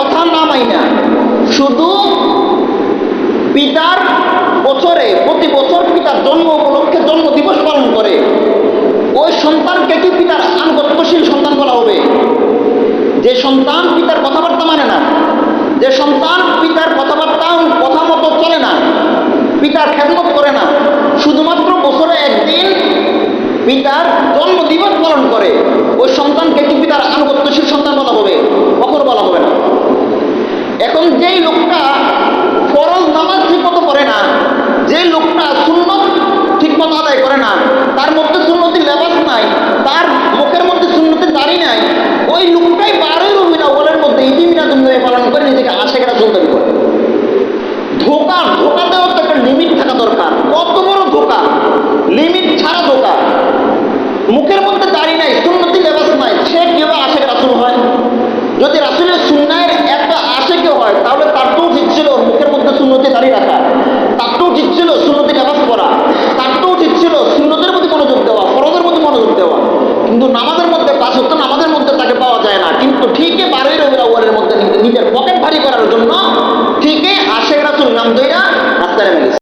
কথা না মাইনা শুধু পিতার বছরে প্রতি বছর পিতার জন্ম উপলক্ষে জন্ম দিবস পালন করে, ওই সন্তানকে কি পিতার আনুগত্যশীল সন্তান বলা হবে? যে সন্তান পিতার কথাবার্তা মানে না, যে সন্তান পিতার কথাবার্তা কথা মতো চলে না, পিতার খেদমত করে না, শুধুমাত্র বছরে একদিন পিতার জন্ম দিবস পালন করে, ওই সন্তানকে কি পিতার আনুগত্যশীল সন্তান বলা হবে? কখনো বলা হবে না। এখন যেই লোকটা ফরজ নামাজ ঠিকমতো করে না, যে লোকটা সুন্নত ঠিকমতো আদায় করে না, তার মধ্যে সুন্নতি লেবাস নাই, তার মুখের মধ্যে সুন্নতি দাড়ি নাই, ওই লোকটাই 12 রবিউল আউয়ালের মধ্যে ঈদ মিলাদুন নবী পালন করে নিজেকে আশিক রাসূল দাবি করে। ধোকাতেও তো একটা লিমিট থাকা দরকার। কত বড় ধোকা! লিমিট ছাড়া ধোকা। মুখের মধ্যে দাড়ি নাই, সুন্নতি লেবাস নাই, সে কিভাবে আশিক রাসূল হয়? যদি রাসূলের সুন্নাহের একটা আশিকও হয়, তাহলে তার তো উচিত ছিল মুখের মধ্যে সুন্নতি দাড়ি রাখা, তার তো উচিত ছিল সুন্নতি লেবাস পরা, তার তো উচিত ছিল সুন্নতের প্রতি মনোযোগ দেওয়া, ফরজের প্রতি মনোযোগ দেওয়া। কিন্তু নামাজের মধ্যে, 5 ওয়াক্ত নামাজের মধ্যে তাকে পাওয়া যায় না। কিন্তু ঠিকই 12 রবিউল আউয়ালের মধ্যে নিজের পকেট ভারী করার জন্য ঠিকই আশিক রাসূল নাম দইরা রাস্তায় নেমে গেছে।